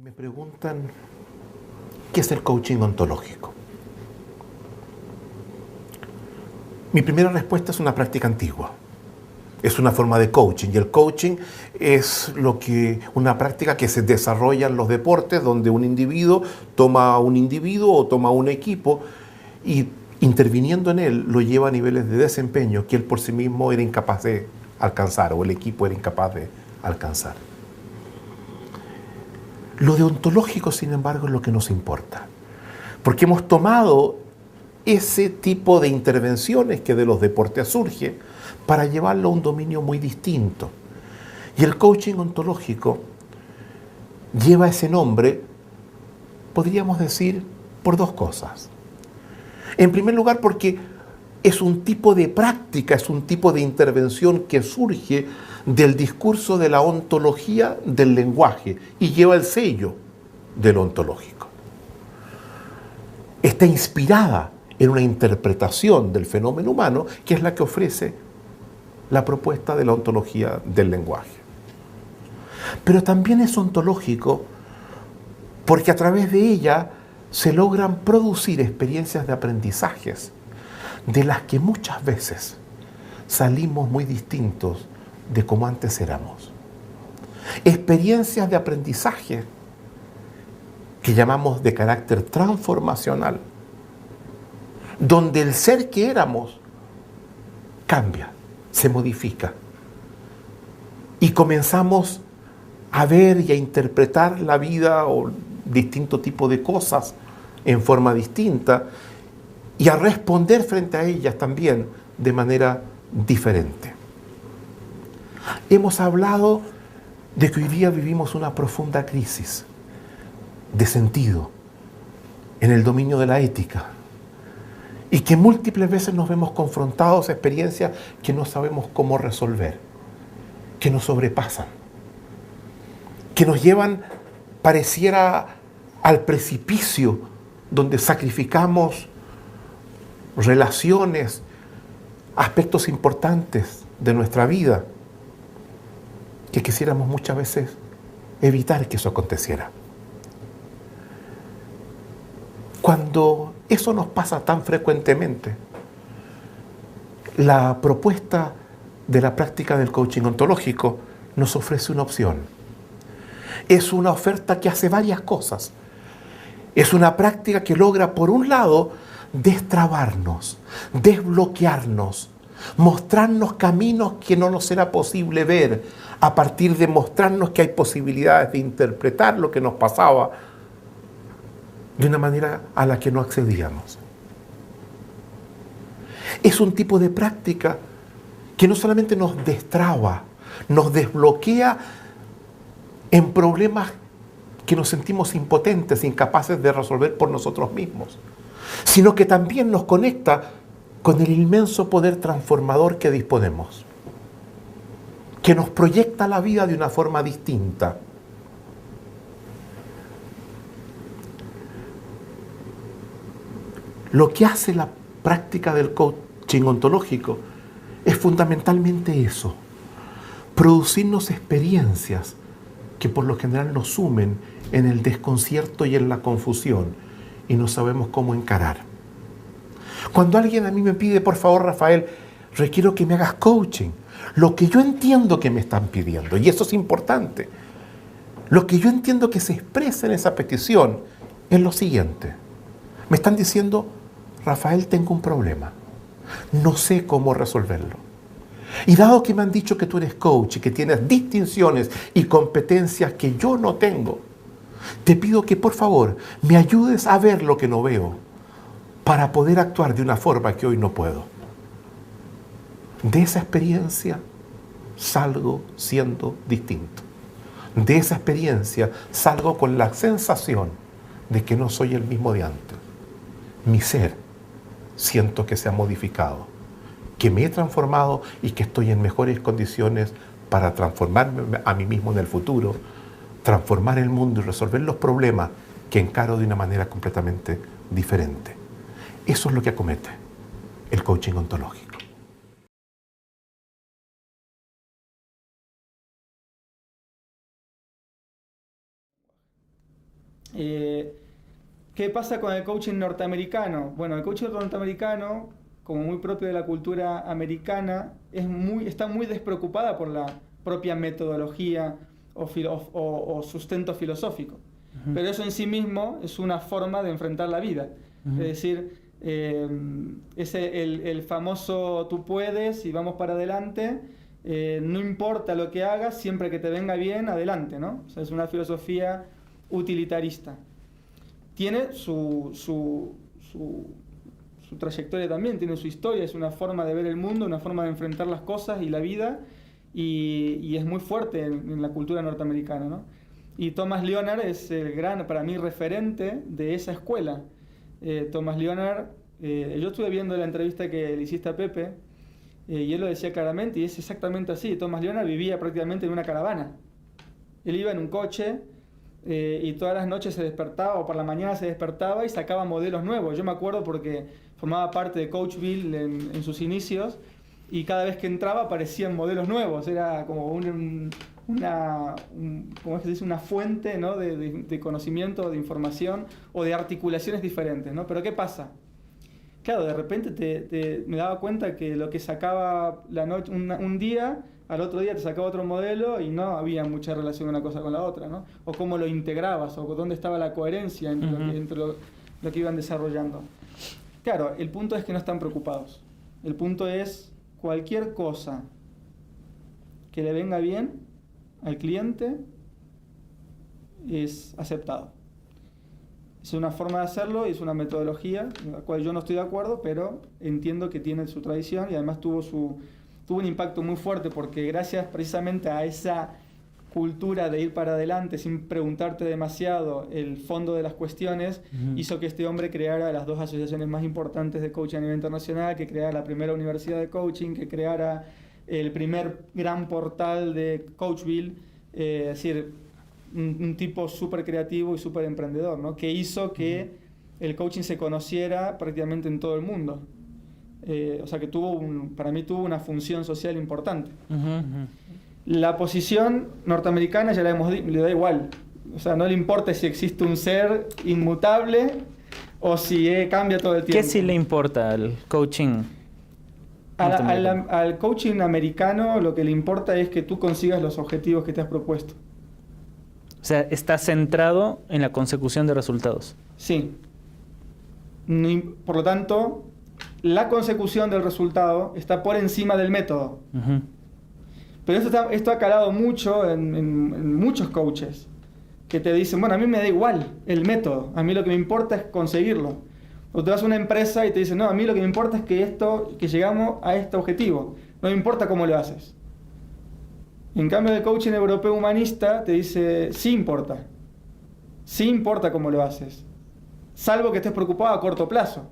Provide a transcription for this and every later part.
Me preguntan, ¿qué es el coaching ontológico? Mi primera respuesta es una práctica antigua. Es una forma de coaching, y el coaching es una práctica que se desarrolla en los deportes, donde un individuo toma a un individuo o toma a un equipo y interviniendo en él lo lleva a niveles de desempeño que él por sí mismo era incapaz de alcanzar o el equipo era incapaz de alcanzar. Lo deontológico, sin embargo, es lo que nos importa, porque hemos tomado ese tipo de intervenciones que de los deportes surge para llevarlo a un dominio muy distinto. Y el coaching ontológico lleva ese nombre, podríamos decir, por dos cosas. En primer lugar, porque es un tipo de práctica, es un tipo de intervención que surge del discurso de la ontología del lenguaje y lleva el sello del ontológico. Está inspirada en una interpretación del fenómeno humano que es la que ofrece la propuesta de la ontología del lenguaje. Pero también es ontológico porque a través de ella se logran producir experiencias de aprendizajes de las que muchas veces salimos muy distintos de como antes éramos. Experiencias de aprendizaje que llamamos de carácter transformacional, donde el ser que éramos cambia, se modifica y comenzamos a ver y a interpretar la vida o distinto tipo de cosas en forma distinta y a responder frente a ellas también de manera diferente. Hemos hablado de que hoy día vivimos una profunda crisis de sentido en el dominio de la ética y que múltiples veces nos vemos confrontados a experiencias que no sabemos cómo resolver, que nos sobrepasan, que nos llevan, pareciera, al precipicio donde sacrificamos relaciones, aspectos importantes de nuestra vida, que quisiéramos muchas veces evitar que eso aconteciera. Cuando eso nos pasa tan frecuentemente, la propuesta de la práctica del coaching ontológico nos ofrece una opción. Es una oferta que hace varias cosas. Es una práctica que logra, por un lado, destrabarnos, desbloquearnos, mostrarnos caminos que no nos era posible ver, a partir de mostrarnos que hay posibilidades de interpretar lo que nos pasaba de una manera a la que no accedíamos. Es un tipo de práctica que no solamente nos destraba, nos desbloquea en problemas que nos sentimos impotentes, incapaces de resolver por nosotros mismos, sino que también nos conecta con el inmenso poder transformador que disponemos, que nos proyecta la vida de una forma distinta. Lo que hace la práctica del coaching ontológico es fundamentalmente eso, producirnos experiencias que por lo general nos sumen en el desconcierto y en la confusión y no sabemos cómo encarar. Cuando alguien a mí me pide, por favor, Rafael, requiero que me hagas coaching, lo que yo entiendo que me están pidiendo, y eso es importante, lo que yo entiendo que se expresa en esa petición es lo siguiente. Me están diciendo, Rafael, tengo un problema, no sé cómo resolverlo. Y dado que me han dicho que tú eres coach y que tienes distinciones y competencias que yo no tengo, te pido que por favor me ayudes a ver lo que no veo para poder actuar de una forma que hoy no puedo. De esa experiencia salgo siendo distinto. De esa experiencia salgo con la sensación de que no soy el mismo de antes. Mi ser siento que se ha modificado, que me he transformado y que estoy en mejores condiciones para transformarme a mí mismo en el futuro, transformar el mundo y resolver los problemas que encaro de una manera completamente diferente. Eso es lo que acomete el coaching ontológico. ¿Qué pasa con el coaching norteamericano? Bueno, el coaching norteamericano, como muy propio de la cultura americana, está muy despreocupada por la propia metodología o sustento filosófico. Uh-huh. Pero eso en sí mismo es una forma de enfrentar la vida. Uh-huh. Es decir, el famoso tú puedes y vamos para adelante, no importa lo que hagas, siempre que te venga bien, adelante, ¿no? O sea, es una filosofía utilitarista. Tiene su trayectoria también, tiene su historia, es una forma de ver el mundo, una forma de enfrentar las cosas y la vida, y es muy fuerte en la cultura norteamericana, ¿no? Y Thomas Leonard es el gran, para mí, referente de esa escuela. Thomas Leonard, yo estuve viendo la entrevista que le hiciste a Pepe, y él lo decía claramente, y es exactamente así. Thomas Leonard vivía prácticamente en una caravana. Él iba en un coche, y todas las noches se despertaba, o por la mañana se despertaba y sacaba modelos nuevos. Yo me acuerdo porque formaba parte de Coachville en sus inicios, y cada vez que entraba aparecían modelos nuevos. Era como ¿cómo es que se dice? Una fuente, ¿no? de conocimiento, de información o de articulaciones diferentes, ¿no? Pero ¿qué pasa? Claro, de repente me daba cuenta que lo que sacaba un día, al otro día te sacaba otro modelo y no había mucha relación una cosa con la otra, ¿no? O cómo lo integrabas, o dónde estaba la coherencia entre lo que iban desarrollando. Claro, el punto es que no están preocupados. El punto es cualquier cosa que le venga bien al cliente es aceptado. Es una forma de hacerlo y es una metodología en la cual yo no estoy de acuerdo, pero entiendo que tiene su tradición y además tuvo un impacto muy fuerte, porque gracias precisamente a esa cultura de ir para adelante sin preguntarte demasiado el fondo de las cuestiones, hizo que este hombre creara las 2 asociaciones más importantes de coaching a nivel internacional, que creara la primera universidad de coaching, que creara el primer gran portal de Coachville, es decir, un tipo súper creativo y súper emprendedor, ¿no? Que hizo que el coaching se conociera prácticamente en todo el mundo. O sea que para mí tuvo una función social importante. La posición norteamericana ya le da igual. O sea, no le importa si existe un ser inmutable o si cambia todo el tiempo. ¿Qué sí le importa al coaching? Al coaching americano lo que le importa es que tú consigas los objetivos que te has propuesto. O sea, está centrado en la consecución de resultados. Sí. Por lo tanto, la consecución del resultado está por encima del método. Pero esto ha calado mucho en muchos coaches, que te dicen, bueno, a mí me da igual el método, a mí lo que me importa es conseguirlo. O te vas a una empresa y te dicen, no, a mí lo que me importa es que llegamos a este objetivo, no me importa cómo lo haces. En cambio, el coaching europeo humanista te dice, sí importa cómo lo haces, salvo que estés preocupado a corto plazo.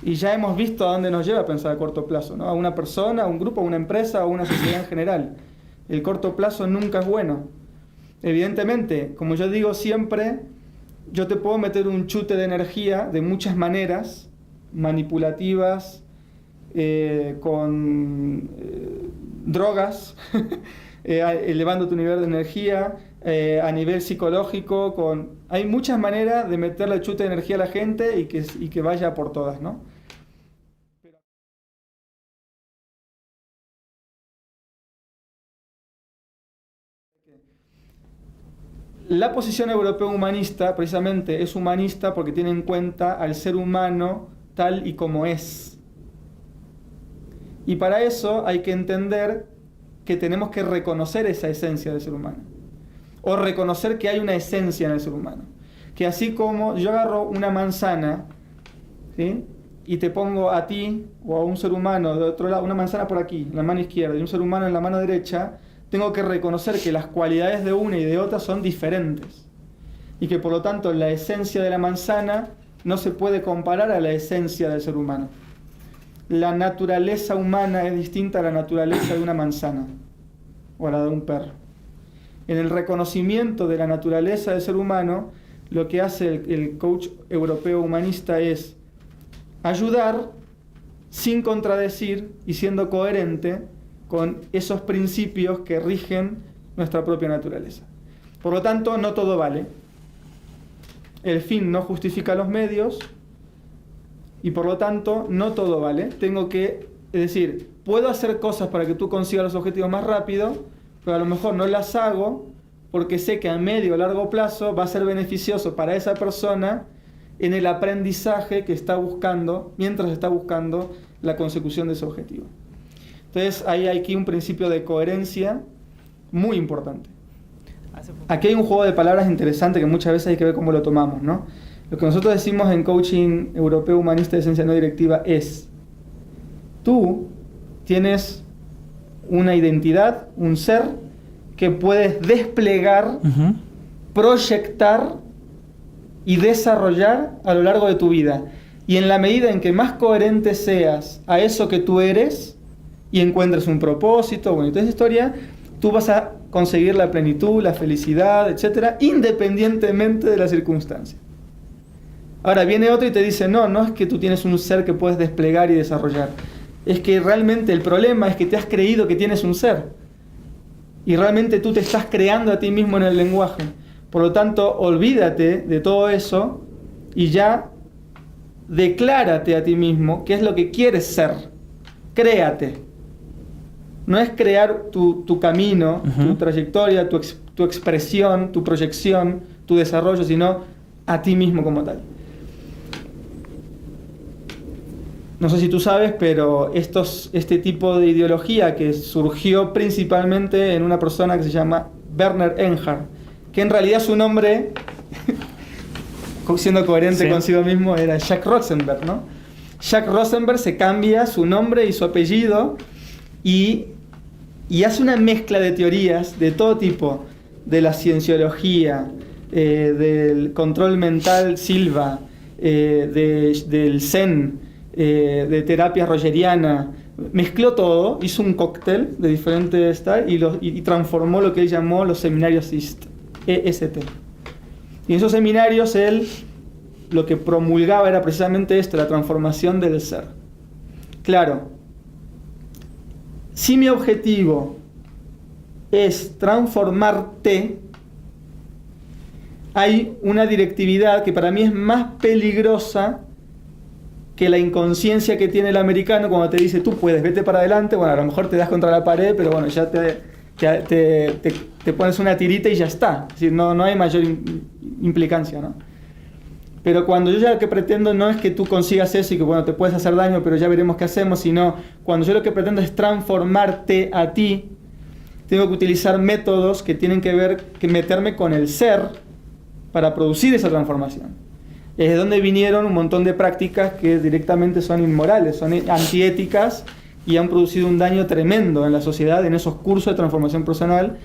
Y ya hemos visto a dónde nos lleva a pensar a corto plazo, ¿no? A una persona, a un grupo, a una empresa, a una sociedad en general. El corto plazo nunca es bueno. Evidentemente, como yo digo siempre, yo te puedo meter un chute de energía de muchas maneras, manipulativas, con drogas, elevando tu nivel de energía, a nivel psicológico, hay muchas maneras de meterle chute de energía a la gente y que vaya por todas, ¿no? La posición europea humanista precisamente es humanista porque tiene en cuenta al ser humano tal y como es. Y para eso hay que entender que tenemos que reconocer esa esencia del ser humano. O reconocer que hay una esencia en el ser humano. Que así como yo agarro una manzana, ¿sí?, y te pongo a ti o a un ser humano de otro lado, una manzana por aquí, en la mano izquierda, y un ser humano en la mano derecha, tengo que reconocer que las cualidades de una y de otra son diferentes. Y que por lo tanto la esencia de la manzana no se puede comparar a la esencia del ser humano. La naturaleza humana es distinta a la naturaleza de una manzana o a la de un perro. En el reconocimiento de la naturaleza del ser humano, lo que hace el coach europeo humanista es ayudar sin contradecir y siendo coherente con esos principios que rigen nuestra propia naturaleza. Por lo tanto, no todo vale. el fin no justifica los medios y por lo tanto no todo vale. Es decir, puedo hacer cosas para que tú consigas los objetivos más rápido, pero a lo mejor no las hago porque sé que a medio o largo plazo va a ser beneficioso para esa persona en el aprendizaje que está buscando, mientras está buscando la consecución de ese objetivo. Entonces, ahí hay aquí un principio de coherencia muy importante. Aquí hay un juego de palabras interesante que muchas veces hay que ver cómo lo tomamos, ¿no? Lo que nosotros decimos en coaching europeo humanista de esencia no directiva es: tú tienes una identidad, un ser que puedes desplegar, proyectar y desarrollar a lo largo de tu vida. Y en la medida en que más coherente seas a eso que tú eres y encuentres un propósito, bueno, y toda esa historia, tú vas a conseguir la plenitud, la felicidad, etcétera, independientemente de las circunstancias. Ahora viene otro y te dice, no es que tú tienes un ser que puedes desplegar y desarrollar. Es que realmente el problema es que te has creído que tienes un ser. Y realmente tú te estás creando a ti mismo en el lenguaje. Por lo tanto, olvídate de todo eso y ya declárate a ti mismo qué es lo que quieres ser. Créate. No es crear tu camino, tu trayectoria, tu expresión, tu proyección, tu desarrollo, sino a ti mismo como tal. No sé si tú sabes, pero este tipo de ideología que surgió principalmente en una persona que se llama Werner Erhard, que en realidad su nombre, siendo coherente consigo mismo, era Jack Rosenberg, ¿no? Jack Rosenberg se cambia su nombre y su apellido y hace una mezcla de teorías de todo tipo, de la cienciología, del control mental Silva, del Zen, de terapia rogeriana. Mezcló todo, hizo un cóctel de diferentes y transformó lo que él llamó los seminarios EST. Y en esos seminarios él lo que promulgaba era precisamente esto, la transformación del ser. Claro, si mi objetivo es transformarte, hay una directividad que para mí es más peligrosa que la inconsciencia que tiene el americano cuando te dice, tú puedes, vete para adelante. Bueno, a lo mejor te das contra la pared, pero bueno, ya te pones una tirita y ya está. Es decir, no hay mayor implicancia, ¿no? Pero cuando yo ya lo que pretendo no es que tú consigas eso y que bueno, te puedes hacer daño, pero ya veremos qué hacemos, sino cuando yo lo que pretendo es transformarte a ti, tengo que utilizar métodos que tienen que ver, que meterme con el ser para producir esa transformación. Es de donde vinieron un montón de prácticas que directamente son inmorales, son antiéticas y han producido un daño tremendo en la sociedad en esos cursos de transformación personal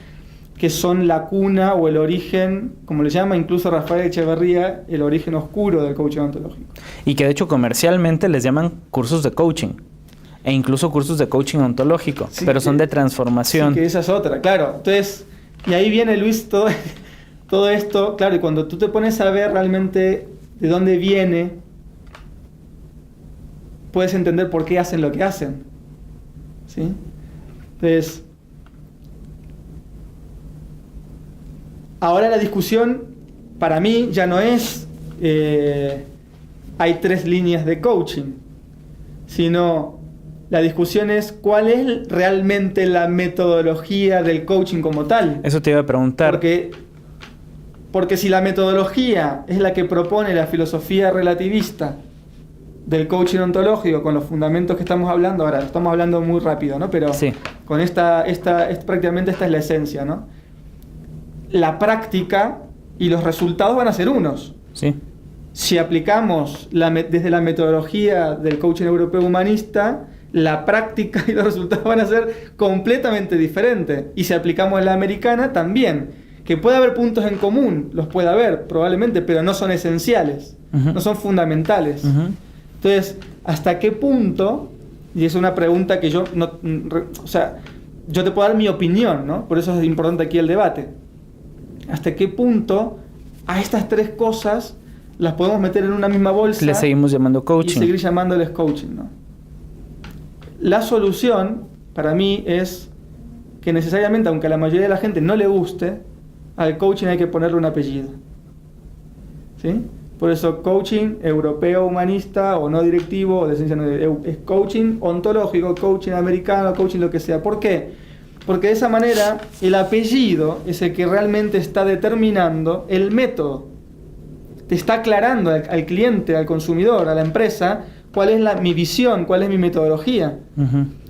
que son la cuna o el origen, como le llama incluso Rafael Echeverría, el origen oscuro del coaching ontológico. Y que de hecho comercialmente les llaman cursos de coaching e incluso cursos de coaching ontológico, sí, pero son de transformación. Sí, que esa es otra, claro. Entonces, y ahí viene, Luis, todo esto, claro, y cuando tú te pones a ver realmente de dónde viene, puedes entender por qué hacen lo que hacen. ¿Sí? Entonces, ahora la discusión, para mí, ya no es hay 3 líneas de coaching, sino la discusión es cuál es realmente la metodología del coaching como tal. Eso te iba a preguntar. Porque si la metodología es la que propone la filosofía relativista del coaching ontológico con los fundamentos que estamos hablando, ahora estamos hablando muy rápido, ¿no? Pero sí, con prácticamente esta es la esencia, ¿no? La práctica y los resultados van a ser unos. Sí. Si aplicamos desde la metodología del coaching europeo humanista, la práctica y los resultados van a ser completamente diferentes. Y si aplicamos la americana, también. Que puede haber puntos en común, los puede haber probablemente, pero no son esenciales, no son fundamentales. Entonces, ¿hasta qué punto? Y es una pregunta que yo yo te puedo dar mi opinión, ¿no? Por eso es importante aquí el debate. ¿Hasta qué punto a estas 3 cosas las podemos meter en una misma bolsa? Le seguimos llamando coaching. Y seguir llamándoles coaching, ¿no? La solución, para mí, es que necesariamente, aunque a la mayoría de la gente no le guste, al coaching hay que ponerle un apellido. ¿Sí? ¿sí? Por eso coaching europeo humanista o no directivo o de ciencia es coaching ontológico, coaching americano, coaching lo que sea. ¿Por qué? Porque de esa manera el apellido es el que realmente está determinando el método. Te está aclarando al cliente, al consumidor, a la empresa, cuál es mi visión, cuál es mi metodología.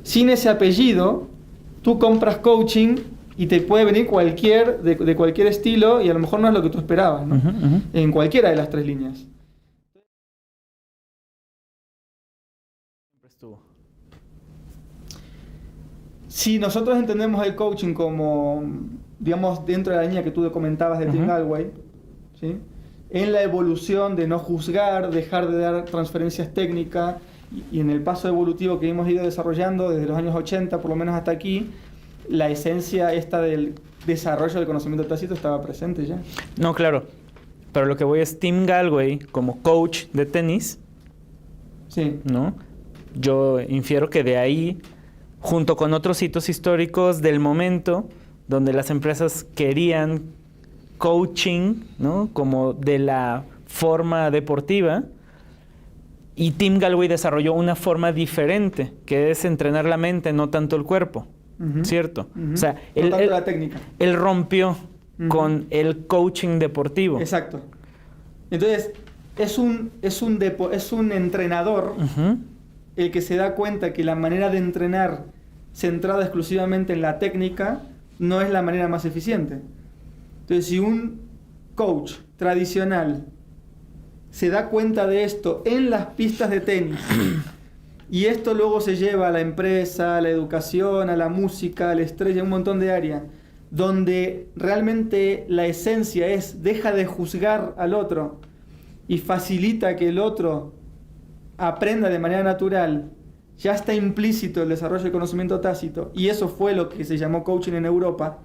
Sin ese apellido, tú compras coaching y te puede venir de cualquier estilo y a lo mejor no es lo que tú esperabas, ¿no? En cualquiera de las 3 líneas. Si nosotros entendemos el coaching como, digamos, dentro de la línea que tú comentabas de Tim Gallwey, ¿sí? En la evolución de no juzgar, dejar de dar transferencias técnicas y en el paso evolutivo que hemos ido desarrollando desde los años 80, por lo menos hasta aquí, la esencia esta del desarrollo del conocimiento tácito estaba presente ya. No, claro. Pero lo que voy es Tim Gallwey como coach de tenis. Sí. ¿No? Yo infiero que de ahí, junto con otros hitos históricos del momento, donde las empresas querían coaching, ¿no? Como de la forma deportiva, y Tim Gallwey desarrolló una forma diferente, que es entrenar la mente, no tanto el cuerpo. ¿Cierto? O sea, la técnica. Él rompió con el coaching deportivo. Exacto. Entonces, es un entrenador el que se da cuenta que la manera de entrenar centrada exclusivamente en la técnica no es la manera más eficiente. Entonces, si un coach tradicional se da cuenta de esto en las pistas de tenis, y esto luego se lleva a la empresa, a la educación, a la música, al estrés, a un montón de áreas, donde realmente la esencia es deja de juzgar al otro y facilita que el otro aprenda de manera natural. Ya está implícito el desarrollo del conocimiento tácito, y eso fue lo que se llamó coaching en Europa,